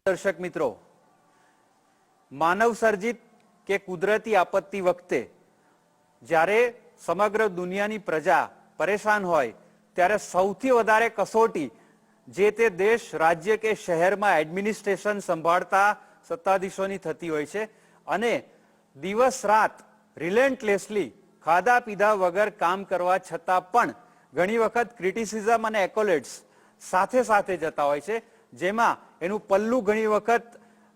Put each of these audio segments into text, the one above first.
દર્શક મિત્રો, માનવ સર્જિત કે કુદરતી આપત્તિ વખતે જ્યારે સમગ્ર દુનિયાની પ્રજા પરેશાન હોય ત્યારે સૌથી વધારે કસોટી જે તે દેશ, રાજ્ય કે શહેરમાં એડમિનિસ્ટ્રેશન સંભાળતા સત્તાધીશોની થતી હોય છે અને દિવસ રાત રિલેન્ટલેસલી ખાધા પીધા વગર કામ કરવા છતાં પણ ઘણી વખત ક્રિટિસિઝમ અને એકોલેટ્સ સાથે સાથે જતા હોય છે, જેમાં એનું પલ્લું ઘણી વખત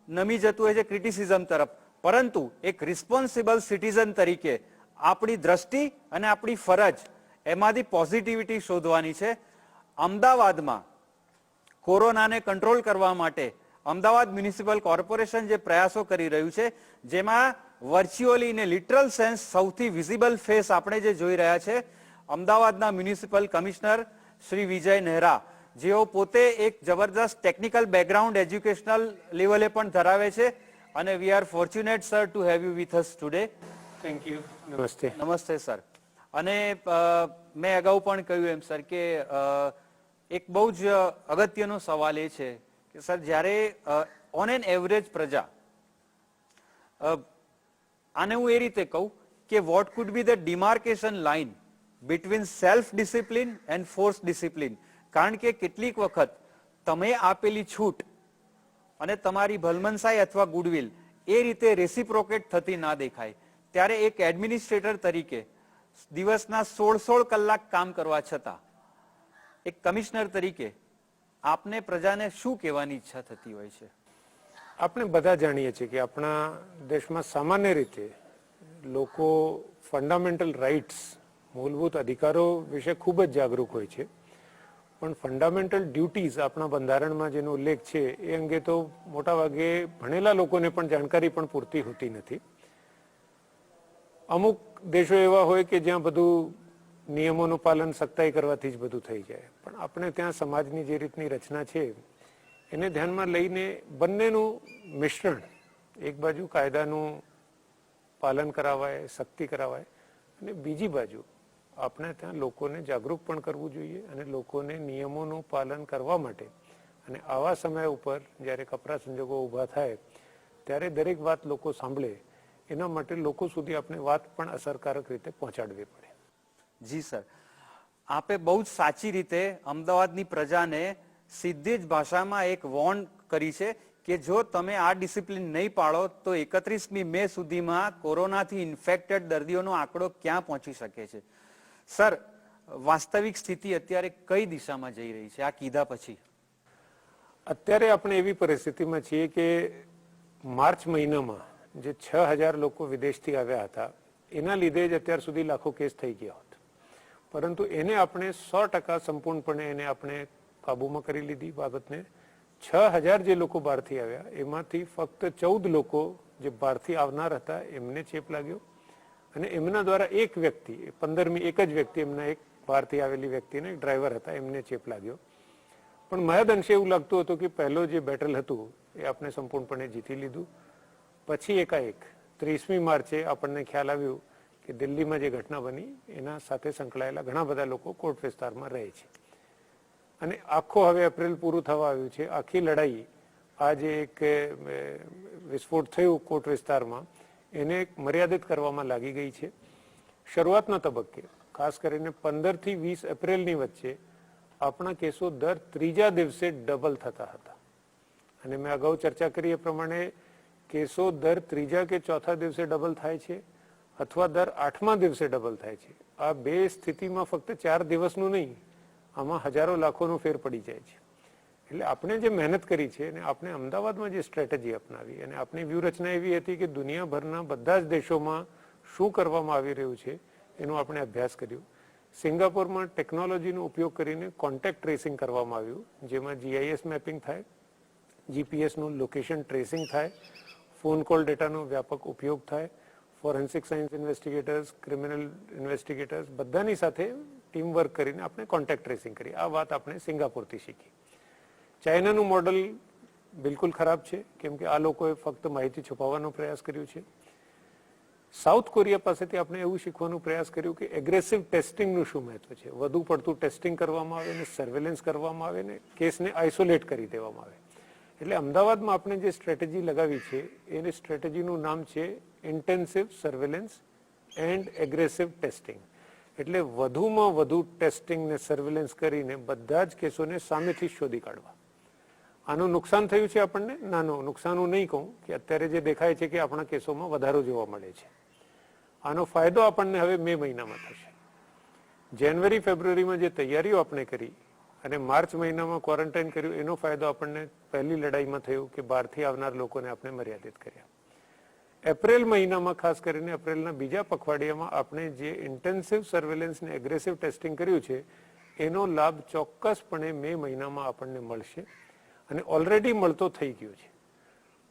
નમી જતું હોય છે ક્રિટિસિઝમ તરફ. પરંતુ એક રિસ્પોન્સિબલ સિટીઝન તરીકે આપણી દ્રષ્ટિ અને આપણી ફરજ એમાંથી પોઝિટિવિટી શોધવાની છે. અમદાવાદમાં કોરોનાને કંટ્રોલ કરવા માટે અમદાવાદ મ્યુનિસિપલ કોર્પોરેશન જે પ્રયાસો કરી રહ્યું છે, જેમાં વર્ચ્યુઅલી ને લિટરલ સેન્સ સૌથી વિઝિબલ ફેસ આપણે જે જોઈ રહ્યા છે અમદાવાદના મ્યુનિસિપલ કમિશનર શ્રી વિજય નેહરા, જેઓ પોતે એક જબરદસ્ત ટેકનિકલ બેકગ્રાઉન્ડ એજ્યુકેશનલ લેવલે પણ ધરાવે છે અને we are fortunate sir to have you with us today. Thank you. નમસ્તે. નમસ્તે સર. અને મેં અગાઉ પણ કહ્યું એમ સર કે એક બહુ જ અગત્યનો સવાલ એ છે કે સર જ્યારે ઓન એન એવરેજ પ્રજા, આને હું એ રીતે કહું કે vote food B the demarcation line between self discipline and force discipline. કારણ કે કેટલીક વખત તમે આપેલી છૂટ અને તમારી ભલમનસાઈ અથવા ગુડવિલ એ રીતે રેસિપ્રોકેટ થતી ના દેખાય, ત્યારે એક એડમિનિસ્ટ્રેટર તરીકે દિવસના 16 કલાક કામ કરવા છતાં એક કમિશનર તરીકે આપને પ્રજાને શું કહેવાની ઈચ્છા થતી હોય છે? આપણે બધા જાણીએ છીએ કે આપણા દેશમાં સામાન્ય રીતે લોકો ફંડામેન્ટલ રાઇટ્સ, મૂળભૂત અધિકારો વિશે ખૂબ જ જાગૃત હોય છે, પણ ફંડામેન્ટલ ડ્યુટીઝ આપણા બંધારણમાં જેનો ઉલ્લેખ છે એ અંગે તો મોટાભાગે ભણેલા લોકોને પણ જાણકારી પણ પૂરતી હોતી નથી. અમુક દેશો એવા હોય કે જ્યાં બધું નિયમોનું પાલન સખ્તાઈ કરવાથી જ બધું થઈ જાય, પણ આપણે ત્યાં સમાજની જે રીતની રચના છે એને ધ્યાનમાં લઈને બંનેનું મિશ્રણ, એક બાજુ કાયદાનું પાલન કરાવાય, સખ્તી કરાવાય, અને બીજી બાજુ આપણે ત્યાં લોકોને જાગૃત પણ કરવું જોઈએ અને લોકોને નિયમોનું પાલન કરવા માટે અને આવા સમય ઉપર જ્યારે કપરા સંજોગો ઊભા થાય ત્યારે દરેક વાત લોકો સાંભળે એના માટે લોકો સુધી આપણે વાત પણ અસરકારક રીતે પહોંચાડવી પડે. જી સર, આપે બહુ જ સાચી રીતે અમદાવાદની પ્રજાને સીધી જ ભાષામાં એક વોર્ન કરી છે કે જો તમે આ ડિસિપ્લિન નહીં પાળો તો 31મી મે સુધીમાં કોરોનાથી ઇન્ફેક્ટેડ દર્દીઓનો આંકડો ક્યાં પહોંચી શકે છે? સર, વાસ્તવિક સ્થિતિ અત્યારે કઈ દિશામાં જઈ રહી છે આ કીધા પછી? અત્યારે આપણે એવી પરિસ્થિતિમાં છીએ કે માર્ચ મહિનામાં જે 6000 લોકો વિદેશથી આવ્યા હતા એના લીધે જ અત્યાર સુધી લાખો કેસ થઈ ગયા હોત, પરંતુ એને આપણે 100% સંપૂર્ણપણે એને આપણે કાબુમાં કરી લીધી બાબતને. 6000 જે લોકો બહારથી આવ્યા એમાંથી ફક્ત 14 લોકો જે બહારથી આવનાર હતા એમને ચેપ લાગ્યો અને એમના દ્વારા એક વ્યક્તિ, 15મી એક જ વ્યક્તિ, એમના એક બહારથી આવેલી વ્યક્તિને, ડ્રાઈવર હતા, એમને ચેપ લાગ્યો. પણ મહદ અંશે એવું લાગતું હતું કે પહેલો જે બેટલ હતું એ આપણે સંપૂર્ણપણે જીતી લીધું. પછી એકાએક 30મી માર્ચે આપણને ખ્યાલ આવ્યું કે દિલ્હીમાં જે ઘટના બની એના સાથે સંકળાયેલા ઘણા બધા લોકો કોર્ટ વિસ્તારમાં રહે છે અને આખો હવે એપ્રિલ પૂરું થવા આવ્યું છે. આખી લડાઈ, આ જે એક વિસ્ફોટ થયું કોર્ટ વિસ્તારમાં, એને મર્યાદિત કરવામાં લાગી ગઈ છે. શરૂઆતના તબક્કે ખાસ કરીને 15 થી 20 એપ્રિલની વચ્ચે આપણા કેસો દર ત્રીજા દિવસે ડબલ થતા હતા અને મેં અગાઉ ચર્ચા કરી એ પ્રમાણે કેસો દર ત્રીજા કે ચોથા દિવસે ડબલ થાય છે અથવા દર 8મા દિવસે ડબલ થાય છે. આ બે સ્થિતિમાં ફક્ત 4 દિવસનું નહીં, આમાં હજારો લાખોનો ફેર પડી જાય છે. એટલે આપણે જે મહેનત કરી છે અને આપણે અમદાવાદમાં જે સ્ટ્રેટેજી અપનાવી અને આપણી વ્યૂહરચના એવી હતી કે દુનિયાભરના બધા જ દેશોમાં શું કરવામાં આવી રહ્યું છે એનો આપણે અભ્યાસ કર્યો. સિંગાપોરમાં ટેકનોલોજીનો ઉપયોગ કરીને કોન્ટેક્ટ ટ્રેસિંગ કરવામાં આવ્યું, જેમાં GIS મેપિંગ થાય, GPSનું લોકેશન ટ્રેસિંગ થાય, ફોન કોલ ડેટાનો વ્યાપક ઉપયોગ થાય, ફોરેન્સિક સાયન્સ ઇન્વેસ્ટિગેટર્સ, ક્રિમિનલ ઇન્વેસ્ટિગેટર્સ બધાની સાથે ટીમ વર્ક કરીને આપણે કોન્ટેક્ટ ટ્રેસિંગ કરી. આ વાત આપણે સિંગાપોરથી શીખી. ચાઇનાનું મોડલ બિલકુલ ખરાબ છે કેમ કે આ લોકોએ ફક્ત માહિતી છુપાવવાનો પ્રયાસ કર્યો છે. સાઉથ કોરિયા પાસેથી આપણે એવું શીખવાનો પ્રયાસ કર્યો કે એગ્રેસિવ ટેસ્ટિંગનું શું મહત્વ છે. વધુ પડતું ટેસ્ટિંગ કરવામાં આવે ને સર્વેલન્સ કરવામાં આવે ને કેસને આઇસોલેટ કરી દેવામાં આવે. એટલે અમદાવાદમાં આપણે જે સ્ટ્રેટેજી લગાવી છે એની સ્ટ્રેટેજીનું નામ છે intensive surveillance and aggressive testing. એટલે વધુમાં વધુ ટેસ્ટિંગ ને સર્વેલન્સ કરીને બધા જ કેસોને સામેથી શોધી કાઢવા. આનું નુકસાન થયું છે આપણને? નાનું નુકસાન હું નહીં કહું કે અત્યારે જે દેખાય છે કે આપણા કેસોમાં વધારો જોવા મળે છે. આનો ફાયદો આપણને હવે મે મહિનામાં થશે. જાન્યુઆરી ફેબ્રુઆરીમાં જે તૈયારીઓ આપણે કરી અને માર્ચ મહિનામાં ક્વોરન્ટાઇન કર્યું એનો ફાયદો આપણને પહેલી લડાઈમાં થયું કે બહારથી આવનાર લોકોને આપણે મર્યાદિત કર્યા. એપ્રિલ મહિનામાં ખાસ કરીને એપ્રિલના બીજા પખવાડિયામાં આપણે જે ઇન્ટેન્સિવ સર્વેલન્સ ને એગ્રેસિવ ટેસ્ટિંગ કર્યું છે એનો લાભ ચોક્કસપણે મે મહિનામાં આપણને મળશે અને ઓલરેડી મળતો થઈ ગયો છે.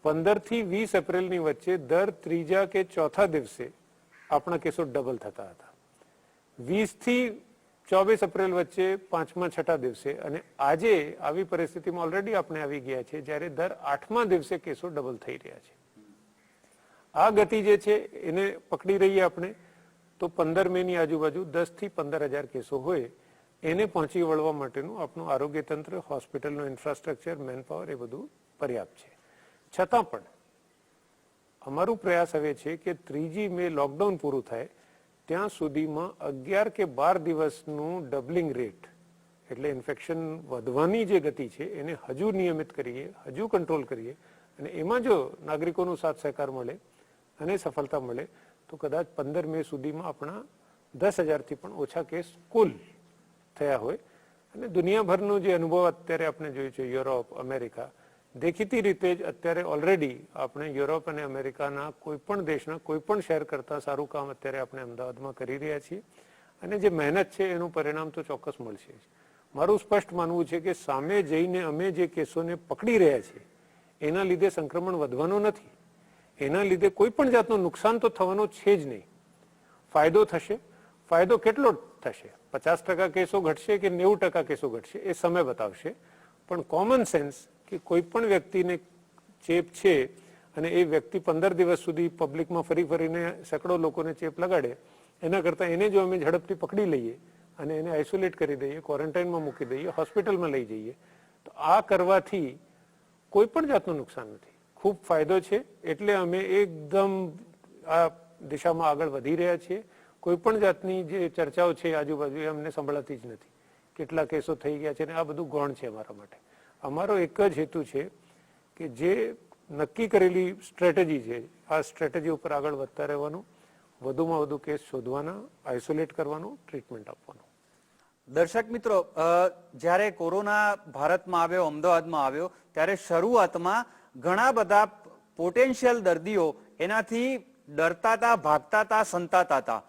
15 થી 20 એપ્રિલની વચ્ચે દર ત્રીજા કે ચોથા દિવસે આપણા કેસો ડબલ થતા હતા. 20 થી 24 એપ્રિલ વચ્ચે પાંચમા છઠ્ઠા દિવસે, અને આજે આવી પરિસ્થિતિમાં ઓલરેડી આપણે આવી ગયા છે જ્યારે દર 8મા દિવસે કેસો ડબલ થઈ રહ્યા છે. આ ગતિ જે છે એને પકડી રહીએ આપણે તો 15 મેની આજુબાજુ 10 થી 15,000 કેસો હોય એને પહોંચી વળવા માટેનું આપણું આરોગ્ય તંત્ર, હોસ્પિટલનું ઇન્ફ્રાસ્ટ્રક્ચર, મેનપાવર એ બધું પર્યાપ્ત છે. છતાં પણ અમારું પ્રયાસ હવે છે કે 3જી મે લોકડાઉન પૂરું થાય ત્યાં સુધીમાં 11 કે 12 દિવસનું ડબલિંગ રેટ, એટલે ઇન્ફેક્શન વધવાની જે ગતિ છે એને હજુ નિયમિત કરીએ, હજુ કંટ્રોલ કરીએ, અને એમાં જો નાગરિકોનો સાથ સહકાર મળે અને સફળતા મળે તો કદાચ 15 મે સુધીમાં આપણા 10,000 થી પણ ઓછા કેસ કુલ થયા હોય. અને દુનિયાભરનો જે અનુભવ અત્યારે આપણે જોયું છે, યુરોપ, અમેરિકા, દેખીતી રીતે જ અત્યારે ઓલરેડી આપણે યુરોપ અને અમેરિકાના કોઈ પણ દેશના કોઈ પણ શહેર કરતા સારું કામ અત્યારે આપણે અમદાવાદમાં કરી રહ્યા છીએ, અને જે મહેનત છે એનું પરિણામ તો ચોક્કસ મળશે. મારું સ્પષ્ટ માનવું છે કે સામે જઈને અમે જે કેસોને પકડી રહ્યા છીએ એના લીધે સંક્રમણ વધવાનું નથી, એના લીધે કોઈ પણ જાતનું નુકસાન તો થવાનો છે જ નહીં. ફાયદો થશે. ફાયદો કેટલો થશે? 50% કેસો ઘટશે કે 90% કેસો ઘટશે એ સમય બતાવશે. પણ કોમન સેન્સ કે કોઈ પણ વ્યક્તિને ચેપ છે અને એ વ્યક્તિ 15 દિવસ સુધી પબ્લિકમાં ફરી ફરીને સેંકડો લોકોને ચેપ લગાડે એના કરતાં એને જો અમે ઝડપથી પકડી લઈએ અને એને આઇસોલેટ કરી દઈએ, ક્વોરન્ટાઇનમાં મૂકી દઈએ, હોસ્પિટલમાં લઈ જઈએ, તો આ કરવાથી કોઈ પણ જાતનું નુકસાન નથી, ખૂબ ફાયદો છે. એટલે અમે એકદમ આ દિશામાં આગળ વધી રહ્યા છીએ. કોઈ પણ જાતની જે ચર્ચાઓ છે આજુબાજુ એ અમને સંભળાતી જ નથી. કેટલા કેસો થઈ ગયા છે ને આ બધું ગૌણ છે અમારા માટે. અમારો એક જ હેતુ છે કે જે નક્કી કરેલી સ્ટ્રેટેજી છે આ સ્ટ્રેટેજી ઉપર આગળ વધતા રહેવાનું, વધુમાં વધુ કેસ શોધવાના, આઇસોલેટ કરવાનું, ટ્રીટમેન્ટ આપવાનું. દર્શક મિત્રો, જ્યારે કોરોના ભારતમાં આવ્યો, અમદાવાદમાં આવ્યો, ત્યારે શરૂઆતમાં ઘણા બધા પોટેન્શિયલ દર્દીઓ એનાથી ડરતા હતા, ભાગતા હતા, સંતાતા હતા.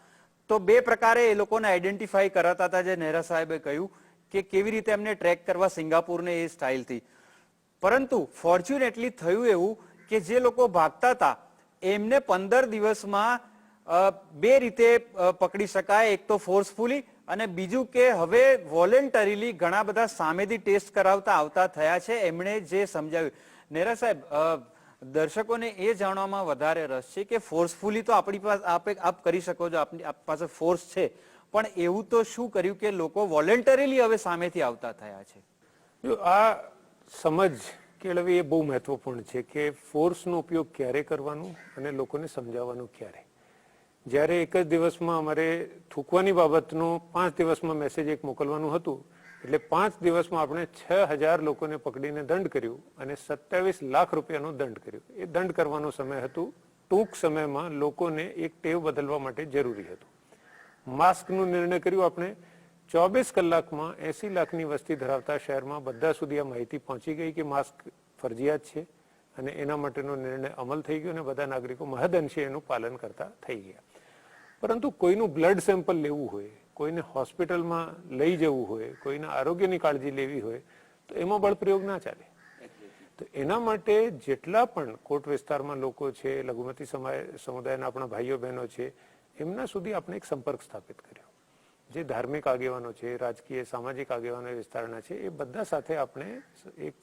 તો બે પ્રકારે એ લોકોને આઈડેન્ટિફાઈ કરાતા હતા, જે નેહરા સાહેબે કહ્યું કે કેવી રીતે એમને ટ્રેક કરવા સિંગાપુરને એ સ્ટાઇલથી. પરંતુ ફોર્ચ્યુનેટલી થયું એવું કે જે લોકો ભાગતા હતા એમને 15 દિવસમાં બે રીતે પકડી શકાય. એક તો ફોર્સફુલી, અને બીજું કે હવે વોલેન્ટરીલી ઘણા બધા સામેથી ટેસ્ટ કરાવતા આવતા થયા છે. એમણે જે સમજાવ્યું, નેહરા સાહેબ, દર્શકોને એ જાણવામાં વધારે રસ છે કે ફોર્સફુલી તો આપણી પાસે આપ કરી શકો છો, આપની પાસે ફોર્સ છે, પણ એવું તો શું કર્યું કે લોકો વોલેન્ટરીલી હવે સામેથી આવતા થયા છે? આ સમજ કેળવી એ બહુ મહત્વપૂર્ણ છે કે ફોર્સનો ઉપયોગ ક્યારે કરવાનો અને લોકોને સમજાવવાનું ક્યારે. જ્યારે એક જ દિવસમાં અમારે થૂકવાની બાબતનો 5 દિવસમાં મેસેજ એક મોકલવાનું હતું, એટલે 5 દિવસમાં આપણે 6,000 લોકોને પકડીને દંડ કર્યું અને 27 લાખ રૂપિયાનો દંડ કર્યો. એ દંડ કરવાનો સમય હતું. ટૂંક સમયમાં લોકોને એક ટેવ બદલવા માટે જરૂરી હતું. માસ્કનો નિર્ણય કર્યો આપણે. 24 કલાકમાં 80 લાખની વસ્તી ધરાવતા શહેરમાં બધા સુધી આ માહિતી પહોંચી ગઈ કે માસ્ક ફરજિયાત છે, અને એના માટેનો નિર્ણય અમલ થઈ ગયો અને બધા નાગરિકો મહદઅંશે એનું પાલન કરતા થઈ ગયા. પરંતુ કોઈનું બ્લડ સેમ્પલ લેવું હોય, કોઈને હોસ્પિટલમાં લઈ જવું હોય, કોઈના આરોગ્યની કાળજી લેવી હોય તો એમાં બળપ્રયોગ ના ચાલે. તો એના માટે જેટલા પણ કોટ વિસ્તારમાં લોકો છે, લઘુમતી સમુદાયના આપણા ભાઈઓ બહેનો છે, એમના સુધી આપણે એક સંપર્ક સ્થાપિત કર્યો. જે ધાર્મિક આગેવાનો છે, રાજકીય સામાજિક આગેવાનો વિસ્તારના છે, એ બધા સાથે આપણે એક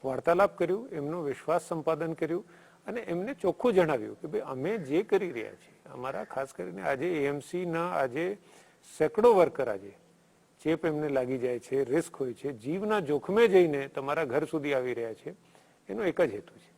વાર્તાલાપ કર્યું, એમનો વિશ્વાસ સંપાદન કર્યું અને એમને ચોખ્ખું જણાવ્યું કે ભાઈ અમે જે કરી રહ્યા છીએ, અમારા ખાસ કરીને આજે એએમસીના આજે સેંકડો વર્કર આજે ચેપ એમને લાગી જાય છે, રિસ્ક હોય છે, જીવના જોખમે જઈને તમારા ઘર સુધી આવી રહ્યા છે. એનો એક જ હેતુ છે.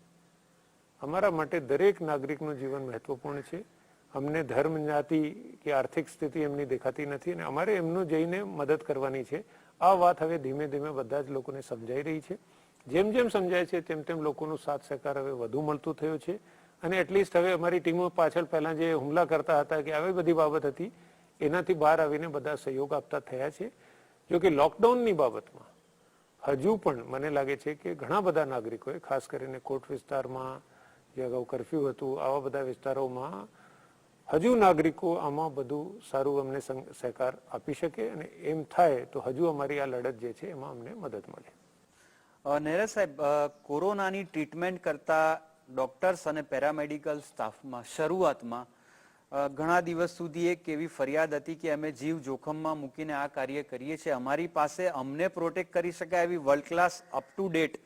અમારા માટે દરેક નાગરિકનું જીવન મહત્વપૂર્ણ છે. અમને ધર્મ, જ્ઞાતિ કે આર્થિક સ્થિતિ એમની દેખાતી નથી અને અમારે એમનું જઈને મદદ કરવાની છે. આ વાત હવે ધીમે ધીમે બધા જ લોકોને સમજાઈ રહી છે. જેમ જેમ સમજાય છે તેમ તેમ લોકોનું સાથ સહકાર હવે વધુ મળતું થયું છે અને એટલીસ્ટ હવે અમારી ટીમો પાછળ પહેલા જે હુમલા કરતા હતા કે આવી બધી બાબત હતી એનાથી બહાર આવીને બધા સહયોગ આપતા થયા છે. જો કે લોકડાઉનની બાબતમાં હજુ પણ મને લાગે છે કે ઘણા બધા નાગરિકોએ, ખાસ કરીને કોટ વિસ્તારમાં જે અગાઉ કરફ્યુ હતું, આવા બધા વિસ્તારોમાં હજુ નાગરિકો આમાં બધું સારું અમને સહકાર આપી શકે અને એમ થાય તો હજુ અમારી આ લડત જે છે એમાં અમને મદદ મળે. નહેરા સાહેબ, કોરોનાની ટ્રીટમેન્ટ કરતા ડોક્ટર્સ અને પેરામેડિકલ સ્ટાફમાં શરૂઆતમાં ઘણા દિવસ સુધી એક એવી ફરિયાદ હતી કે અમે જીવ જોખમમાં મૂકીને આ કાર્ય કરીએ છીએ, અમારી પાસે અમને પ્રોટેક્ટ કરી શકાય એવી world class up to date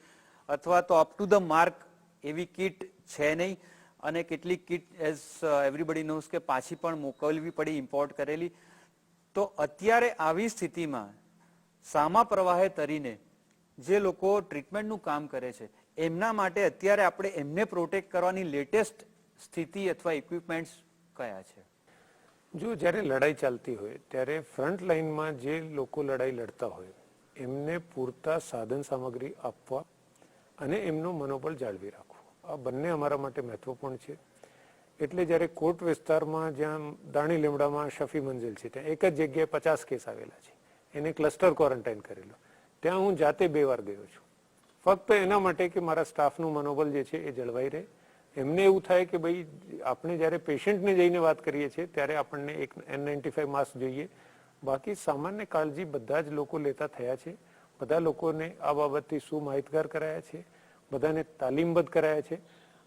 અથવા તો અપ ટુ ધ માર્ક એવી કીટ છે નહીં અને કેટલીક કીટ એઝ એવરીબડી નોઝ કે પાછી પણ મોકલવી પડી, ઇમ્પોર્ટ કરેલી. તો અત્યારે આવી સ્થિતિમાં સામા પ્રવાહે તરીને જે લોકો ટ્રીટમેન્ટનું કામ કરે છે એમના માટે અત્યારે આપણે એમને પ્રોટેક્ટ કરવાની લેટેસ્ટ સ્થિતિ અથવા ઇક્વિપમેન્ટ્સ કયા છે? જો જ્યારે લડાઈ ચાલતી હોય ત્યારે ફ્રન્ટ લાઇનમાં જે લોકો લડાઈ લડતા હોય એમને પૂરતા સાધન સામગ્રી આપવા અને એમનું મનોબળ જાળવી રાખવું, આ બંને અમારા માટે મહત્વપૂર્ણ છે. એટલે જ્યારે કોટ વિસ્તારમાં જ્યાં દાણી લીમડામાં શફી મંજિલ છે ત્યાં એક જ જગ્યાએ 50 કેસ આવેલા છે, એને ક્લસ્ટર ક્વોરન્ટાઇન કરેલો, ત્યાં હું જાતે 2 વાર ગયો છું ફક્ત એના માટે કે મારા સ્ટાફનું મનોબળ જે છે એ જળવાઈ રહે. એમને એવું થાય કે ભાઈ આપણે જ્યારે પેશન્ટને જઈને વાત કરીએ છીએ ત્યારે આપણને એક N95 માસ્ક જોઈએ, બાકી સામાન્ય કાળજી બધા જ લોકો લેતા થયા છે. બધા લોકોને આ બાબતથી શું માહિતગાર કરાયા છે, બધાને તાલીમબદ્ધ કરાયા છે.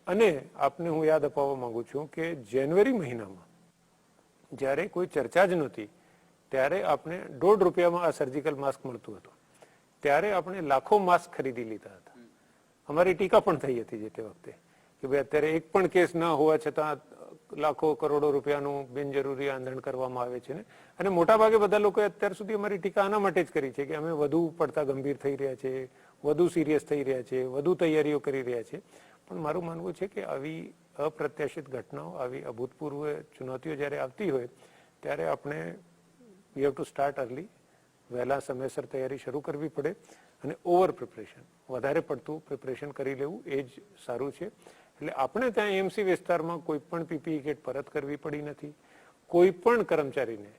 અને આપને હું યાદ અપાવવા માંગુ છું કે જાન્યુઆરી મહિનામાં જ્યારે કોઈ ચર્ચા જ નહોતી ત્યારે આપણે ₹1.5 આ સર્જિકલ માસ્ક મળતું હતું, ત્યારે આપણે લાખો માસ્ક ખરીદી લીધા હતા. અમારી ટીકા પણ થઈ હતી જે તે વખતે કે ભાઈ અત્યારે એક પણ કેસ ન હોવા છતાં લાખો કરોડો રૂપિયાનું બિનજરૂરી આંધણ કરવામાં આવે છે ને. અને મોટા ભાગે બધા લોકોએ અત્યાર સુધી અમારી ટીકા આના માટે જ કરી છે કે અમે વધુ પડતા ગંભીર થઈ રહ્યા છે, વધુ સિરિયસ થઈ રહ્યા છે, વધુ તૈયારીઓ કરી રહ્યા છે. પણ મારું માનવું છે કે આવી અપ્રત્યાશિત ઘટનાઓ, આવી અભૂતપૂર્વ ચુનૌતીઓ જ્યારે આવતી હોય ત્યારે આપણે we have to start early, વહેલા સમયસર તૈયારી શરૂ કરવી પડે અને ઓવર પ્રિપરેશન, વધારે પડતું પ્રિપરેશન કરી લેવું એ જ સારું છે. એટલે આપણે ત્યાં એમસી વિસ્તારમાં કોઈ પણ પીપીઈ કિટ પરત કરવી પડી નથી, કોઈ પણ કર્મચારીને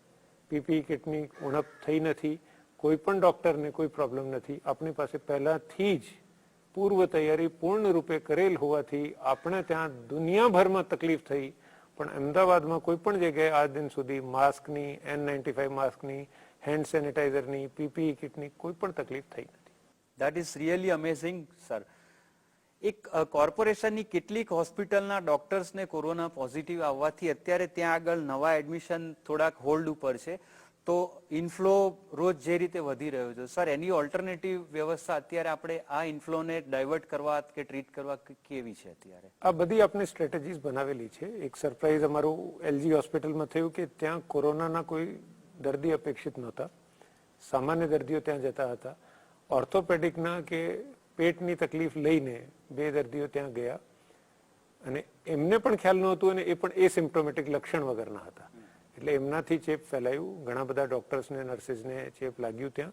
પીપીઈ કિટની ઉણપ થઈ નથી, કોઈ પણ ડોક્ટરને કોઈ પ્રોબ્લેમ નથી. આપણી પાસે પહેલાથી જ પૂર્વ તૈયારી પૂર્ણ રૂપે કરેલ હોવાથી આપણે ત્યાં દુનિયાભરમાં તકલીફ થઈ પણ અમદાવાદમાં કોઈ પણ જગ્યાએ આજ દિન સુધી માસ્કની, N95 માસ્કની, હેન્ડ સેનિટાઈઝરની, પીપીઈ કિટની કોઈ પણ તકલીફ થઈ નથી. That is really amazing sir. એક કોર્પોરેશનની કેટલીક હોસ્પિટલના ડોક્ટર્સને કોરોના પોઝિટિવ આવવાથી અત્યારે ત્યાં આગળ નવા એડમિશન થોડાક હોલ્ડ ઉપર છે, તો ઇન્ફ્લો રોજ જે રીતે વધી રહ્યો છે સર, એની ઓલ્ટરનેટિવ વ્યવસ્થા અત્યારે આપણે આ ઇન્ફ્લોને ડાયવર્ટ કરવા કે ટ્રીટ કરવા કેવી છે અત્યારે? આ બધી આપણે સ્ટ્રેટેજીસ બનાવેલી છે. એક સરપ્રાઈઝ અમારું એલજી હોસ્પિટલમાં થયું કે ત્યાં કોરોનાના કોઈ દર્દી અપેક્ષિત નહોતા, સામાન્ય દર્દીઓ ત્યાં જતા હતા. ઓર્થોપેડિકના કે પેટની તકલીફ લઈને 2 દર્દીઓ ત્યાં ગયા અને એમને પણ ખ્યાલ નહોતું અને એ પણ એસિમ્પ્ટોમેટિક લક્ષણ વગરના હતા. એટલે એમનાથી ચેપ ફેલાયું, ઘણા બધા ડોક્ટર્સને, નર્સિસને ચેપ લાગ્યું. ત્યાં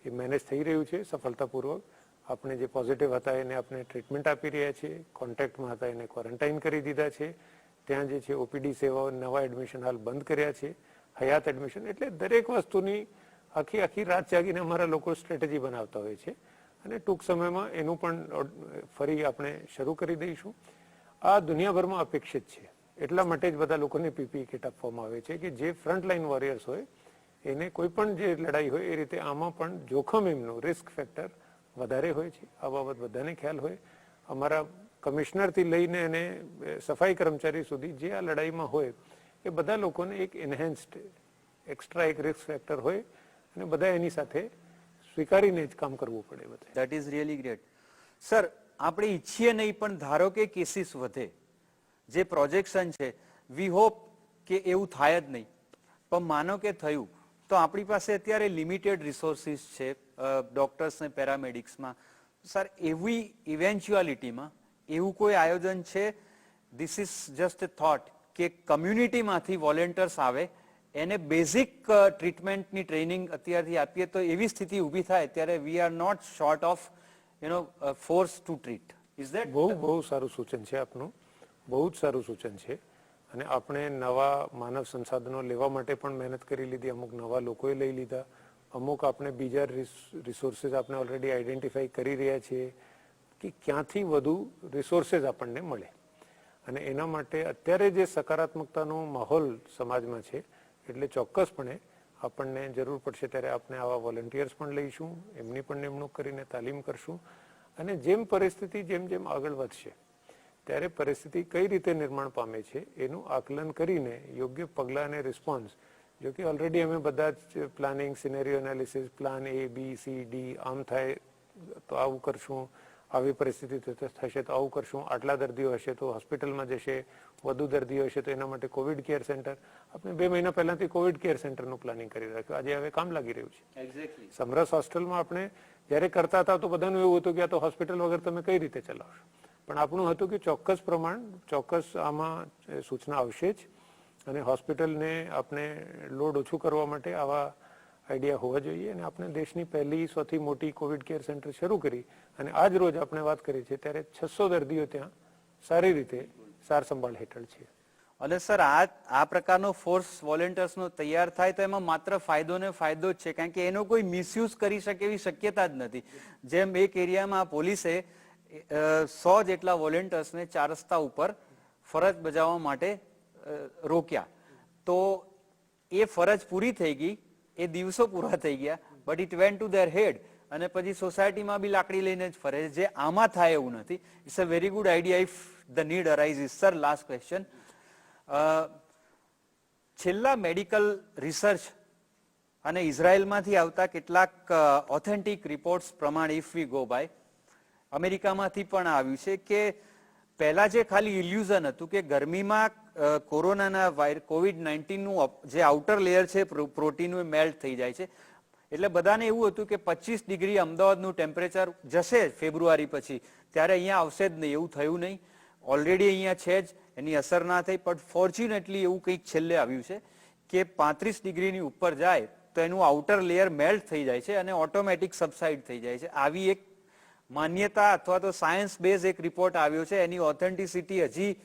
એ મેનેજ થઈ રહ્યું છે સફળતાપૂર્વક. આપણે જે પોઝિટિવ હતા એને આપણે ટ્રીટમેન્ટ આપી રહ્યા છીએ, કોન્ટેક્ટમાં હતા એને ક્વોરન્ટાઇન કરી દીધા છે. ત્યાં જે છે ઓપીડી સેવાઓ, નવા એડમિશન હાલ બંધ કર્યા છે, હયાત એડમિશન. એટલે દરેક વસ્તુની આખી રાત જાગીને અમારા લોકો સ્ટ્રેટેજી બનાવતા હોય છે અને ટૂંક સમયમાં એનું પણ ફરી આપણે શરૂ કરી દઈશું. આ દુનિયાભરમાં અપેક્ષિત છે, એટલા માટે જ બધા લોકોને પીપીઈ કિટ આપવામાં આવે છે કે જે ફ્રન્ટલાઈન વોરિયર્સ હોય એને કોઈ પણ જે લડાઈ હોય એ રીતે આમાં પણ જોખમ, એમનું રિસ્ક ફેક્ટર વધારે હોય છે. આ બાબત બધાને ખ્યાલ હોય. અમારા કમિશનરથી લઈને અને સફાઈ કર્મચારી સુધી જે આ લડાઈમાં હોય એ બધા લોકોને એક એન્હેન્સ્ડ એક્સ્ટ્રા એક રિસ્ક ફેક્ટર હોય અને બધા એની સાથે સ્વીકારીને જ કામ કરવું પડે. That is really great sir. આપણે ઈચ્છીએ નહીં પણ ધારો કે કેસીસ વધે, જે પ્રોજેક્શન છે, વી હોપ કે એવું થાય જ નહીં, પણ માનો કે થયું તો આપણી પાસે અત્યારે લિમિટેડ રિસોર્સિસ છે ડોક્ટર્સ ને પેરામેડિક્સમાં, સર એવી ઇવેન્ચ્યુઆલિટીમાં એવું કોઈ આયોજન છે, this is just A thought, કે કમ્યુનિટીમાંથી વોલેન્ટિયર્સ આવે એને બેઝિક ટ્રીટમેન્ટની ટ્રેનિંગ અત્યારથી આપીએ તો એવી સ્થિતિ ઊભી થાય ત્યારે we are not short of force to treat. Is that? બહુ સારું સૂચન છે આપનું, બહુ જ સારું સૂચન છે. અને આપણે નવા માનવ સંસાધનો લેવા માટે પણ મહેનત કરી લીધી, અમુક નવા લોકોએ લઈ લીધા, અમુક આપણે બીજા રિસોર્સિસ આપણે ઓલરેડી આઈડેન્ટિફાઈ કરી રહ્યા છીએ કે ક્યાંથી વધુ રિસોર્સિસ આપણને મળે. અને એના માટે અત્યારે જે સકારાત્મકતાનો માહોલ સમાજમાં છે એટલે ચોક્કસપણે આપણને જરૂર પડશે ત્યારે આપણે આવા વોલન્ટિયર્સ પણ લઈશું, એમની પણ નિમણૂક કરીને તાલીમ કરશું. અને જેમ પરિસ્થિતિ જેમ જેમ આગળ વધશે ત્યારે પરિસ્થિતિ કઈ રીતે નિર્માણ પામે છે એનું આકલન કરીને યોગ્ય પગલાં અને રિસ્પોન્સ, જો કે ઓલરેડી અમે બધા જ planning, scenario analysis, plan A, B, C, D, આમ થાય તો આવું કરશું, આવી પરિસ્થિતિ થશે તો આવું કરશું, આટલા દર્દીઓ હશે તો હોસ્પિટલમાં જશે, વધુ દર્દીઓ હશે તો એના માટે કોવિડ કેર સેન્ટર, આપણે 2 મહિના પહેલાથી કોવિડ કેર સેન્ટરનું પ્લાનિંગ કરી રાખ્યું, આજે હવે કામ લાગી રહ્યું છે. સમરસ હોસ્ટેલમાં આપણે જ્યારે કરતા હતા તો બધાનું એવું હતું કે આ તો હોસ્પિટલ વગર તમે કઈ રીતે ચલાવશો, પણ આપણું હતું કે ચોક્કસ પ્રમાણ, ચોક્કસ આમાં સૂચના આવશે જ. અને હોસ્પિટલને આપણે લોડ ઓછું કરવા માટે આવા આઈડિયા હોવા જોઈએ. અને આપણે દેશની પહેલી સૌથી મોટી કોવિડ કેર સેન્ટર શરૂ કરી અને આજ રોજ આપણે વાત કરી છે ત્યારે 600 દર્દીઓ ત્યાં સારી રીતે સાર સંભાળ હેઠળ છે. અને સર આ પ્રકારનો ફોર્સ વોલેન્ટિયર્સનો તૈયાર થાય તો એમાં માત્ર ફાયદો ને ફાયદો જ છે, કારણ કે એનો કોઈ મિસયુઝ કરી શકે એવી શક્યતા જ નથી. જેમ એક એરિયામાં પોલીસે 100 જેટલા વોલેન્ટિયર્સને 4 રસ્તા ઉપર ફરજ બજાવવા માટે રોક્યા, તો એ ફરજ પૂરી થઈ ગઈ, એ દિવસો પૂરા થઈ ગયા, but it went to their head, અને પછી સોસાયટીમાં બી લાકડી લઈને જ ફરે, જે આમાં થાય એવું નથી. It's a very good idea if the need arises. Sir, last question. છેલ્લા મેડિકલ રિસર્ચ અને ઇઝરાયલમાંથી આવતા કેટલાક ઓથેન્ટિક રિપોર્ટ્સ પ્રમાણે, ઇફ વી ગો બાય, અમેરિકામાંથી પણ આવ્યું છે કે પહેલા જે ખાલી ઇલ્યુઝન હતું કે ગરમીમાં કોરોનાના COVID-19 નું જે આઉટર લેયર છે પ્રોટીનનું મેલ્ટ થઈ જાય છે, એટલે બધાને એવું હતું કે 25 ડિગ્રી અમદાવાદનું ટેમ્પરેચર જશે ફેબ્રુઆરી પછી, ત્યારે અહીંયા આવશે જ નહીં. એવું થયું નહીં. ઓલરેડી અહીંયા છે જ, એની અસર ના થઈ. પણ ફોર્ચ્યુનેટલી એવું કંઈક છેલ્લે આવ્યું છે કે 35 ડિગ્રીની ઉપર જાય તો એનું આઉટર લેયર મેલ્ટ થઈ જાય છે અને ઓટોમેટિક સબસાઇડ થઈ જાય છે. આવી એક માન્યતા અથવા તો સાયન્સ બેઝ એક રિપોર્ટ આવ્યો છે, એની ઓથેન્ટિસિટી હજી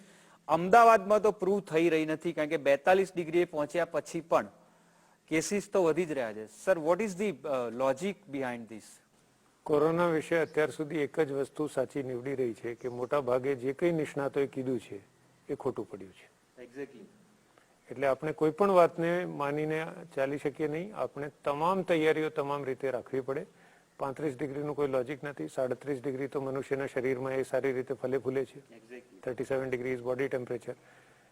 અમદાવાદમાં તો પ્રૂવ થઈ રહી નથી, કારણ કે 42 ડિગ્રીએ પહોંચ્યા પછી પણ કેસીસ તો વધી જ રહ્યા છે. Sir, what is the logic behind this? Corona વિશે અત્યાર સુધી એક જ વસ્તુ સાચી નીવડી રહી છે કે મોટા ભાગે જે કંઈ નિષ્ણાતોએ કીધું છે એ ખોટું પડ્યું છે. એક્ઝેક્ટલી. એટલે આપણે કોઈ પણ વાતને માનીને ચાલી શકીએ નહીં. આપણે તમામ તૈયારીઓ તમામ રીતે રાખવી પડે. 35 ડિગ્રીનું કોઈ લોજિક નથી. 37 ડિગ્રી તો મનુષ્યના શરીરમાં એ સારી રીતે ફલે ફૂલે છે. 37 ડિગ્રી ઇઝ બોડી ટેમ્પરેચર.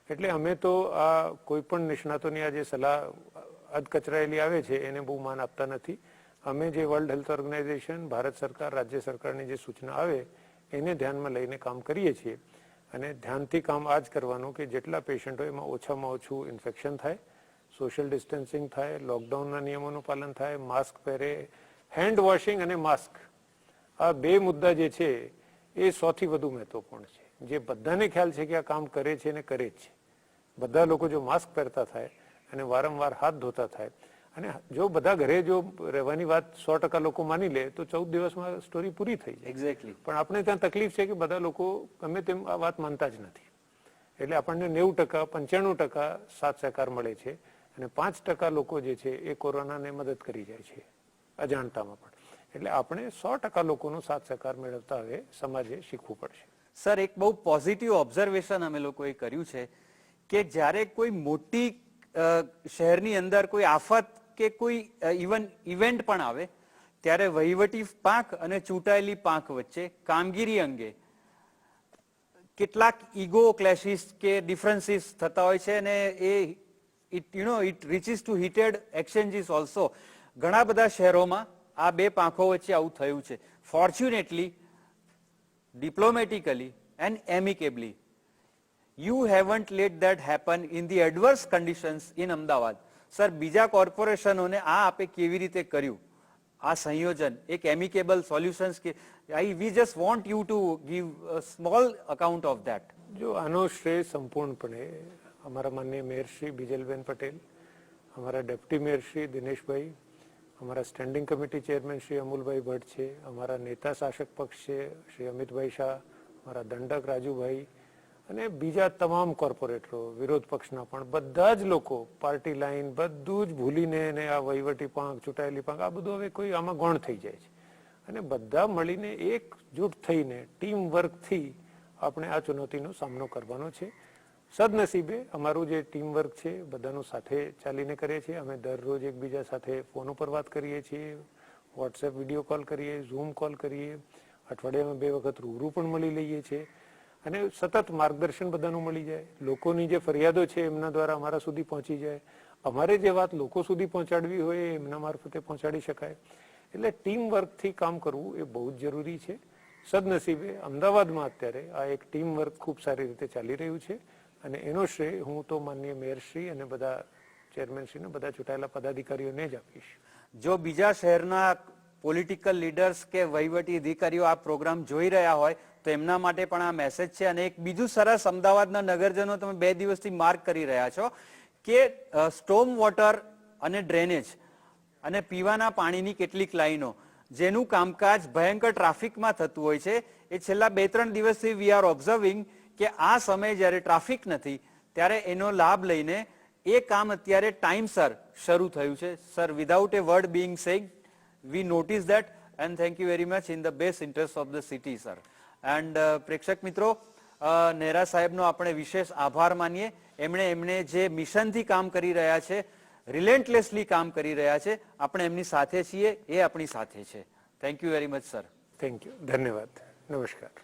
એટલે અમે તો આ કોઈ પણ નિષ્ણાતોની આ જે સલાહ અધકચરાયેલી આવે છે એને બહુ માન આપતા નથી. અમે જે વર્લ્ડ હેલ્થ ઓર્ગેનાઇઝેશન, ભારત સરકાર, રાજ્ય સરકારની જે સૂચના આવે એને ધ્યાનમાં લઈને કામ કરીએ છીએ. અને ધ્યાનથી કામ આ જ કરવાનું કે જેટલા પેશન્ટ હોય એમાં ઓછામાં ઓછું ઇન્ફેક્શન થાય, સોશિયલ ડિસ્ટન્સિંગ થાય, લોકડાઉનના નિયમોનું પાલન થાય, માસ્ક પહેરે, હેન્ડ વોશિંગ અને માસ્ક, આ 2 મુદ્દા જે છે એ સૌથી વધુ મહત્વપૂર્ણ છે. જે બધાને ખ્યાલ છે કે આ કામ કરે છે અને કરે જ છે. બધા લોકો જો માસ્ક પહેરતા થાય અને વારંવાર હાથ ધોતા થાય, અને જો બધા ઘરે જો રહેવાની વાત 100% લોકો માની લે તો 14 દિવસમાં સ્ટોરી પૂરી થઈ જાય. એક્ઝેક્ટલી. પણ આપણે ત્યાં તકલીફ છે કે બધા લોકો ગમે તેમ આ વાત માનતા જ નથી. એટલે આપણને 90%, 95% સાથ સહકાર મળે છે અને 5% લોકો જે છે એ કોરોનાને મદદ કરી જાય છે અજાણતામાં પણ. એટલે આપણે 100% લોકોનો સાથ સહકાર મેળવતા હવે સમાજે શીખવું પડશે. સર, એક બહુ પોઝિટિવ ઓબ્ઝર્વેશન અમે લોકોએ કર્યું છે કે જ્યારે કોઈ મોટી શહેરની અંદર કોઈ આફત કે કોઈ ઇવેન્ટ પણ આવે ત્યારે વહીવટી પાંખ અને ચૂંટાયેલી પાંખ વચ્ચે કામગીરી અંગે કેટલાક ઈગો ક્લેશિસ કે ડિફરન્સીસ થતા હોય છે, અને it reaches to heated exchanges also. ઘણા બધા શહેરોમાં આ 2 પાંખો વચ્ચે આવું થયું છે. Fortunately, diplomatically and amicably, you haven't let that happen in the adverse conditions in Ahmedabad. Sir, બીજા કોર્પોરેશનોને આ આપે કેવી રીતે કર્યું? આ સંયોજન એક એમિકેબલ સોલ્યુશન્સ કે we just want you to give a small account of that. જો આનો શ્રેય સંપૂર્ણપણે અમારા માનનીય મેયર શ્રી બિજલબેન પટેલ, અમારા ડેપ્યુટી મેયર શ્રી દિનેશભાઈ, અમારા standing committee chairman Shri Amulbhai Bhatt છે, અમારા નેતા શાસક પક્ષ છે શ્રી અમિતભાઈ શાહ, અમારા દંડક રાજુભાઈ અને બીજા તમામ કોર્પોરેટરો, વિરોધ પક્ષના પણ બધા જ લોકો પાર્ટી લાઈન બધું જ ભૂલીને ને આ વહીવટી પાંખ, ચૂંટાયેલી પાંખ, આ બધું હવે કોઈ આમાં ગૌણ થઈ જાય છે અને બધા મળીને એકજૂટ થઈને ટીમ વર્કથી આપણે આ ચુનૌતીનો સામનો કરવાનો છે. સદનસીબે અમારું જે ટીમ વર્ક છે બધાનું સાથે ચાલીને કરીએ છીએ. અમે દરરોજ એકબીજા સાથે ફોન ઉપર વાત કરીએ છીએ, વોટ્સએપ વિડીયો કોલ કરીએ, ઝૂમ કોલ કરીએ, અઠવાડિયામાં 2 વખત રૂબરૂ પણ મળી લઈએ છીએ અને સતત માર્ગદર્શન બધાનું મળી જાય. લોકોની જે ફરિયાદો છે એમના દ્વારા અમારા સુધી પહોંચી જાય, અમારે જે વાત લોકો સુધી પહોંચાડવી હોય એ એમના મારફતે પહોંચાડી શકાય. એટલે ટીમ વર્કથી કામ કરવું એ બહુ જ જરૂરી છે. સદનસીબે અમદાવાદમાં અત્યારે આ એક ટીમ વર્ક ખૂબ સારી રીતે ચાલી રહ્યું છે અને એનો શ્રેય હું તો માનનીય મેયરશ્રી અને બધા ચેરમેનશ્રીને બધા ચૂંટાયેલા પદાધિકારીઓને જ આપીશ. જો બીજા શહેરના પોલિટિકલ લીડર્સ કે વહીવટી અધિકારીઓ આ પ્રોગ્રામ જોઈ રહ્યા હોય તો એમના માટે પણ આ મેસેજ છે. અને એક બીજું સરસ અમદાવાદના નગરજનો તમે 2 દિવસથી માર્ક કરી રહ્યા છો કે સ્ટોમ વોટર અને ડ્રેનેજ અને પીવાના પાણીની કેટલીક લાઈનો જેનું કામકાજ ભયંકર ટ્રાફિકમાં થતું હોય છે, એ છેલ્લા 2-3 દિવસથી વી આર ઓબ્ઝર્વિંગ કે આ સમયે જ્યારે ટ્રાફિક નથી ત્યારે એનો લાભ લઈને એ કામ અત્યારે ટાઈમસર શરૂ થયું છે. Sir, without a word being said, we notice that and thank you very much in the best interest of the city sir. And પ્રેક્ષક મિત્રો, નેહરા સાહેબનો આપણે વિશેષ આભાર માનીએ. એમણે જે મિશનથી કામ કરી રહ્યા છે, રિલેન્ટલેસલી કામ કરી રહ્યા છે, આપણે એમની સાથે છીએ, એ આપણી સાથે છે. Thank you very much sir. Thank you, ધન્યવાદ, નમસ્કાર.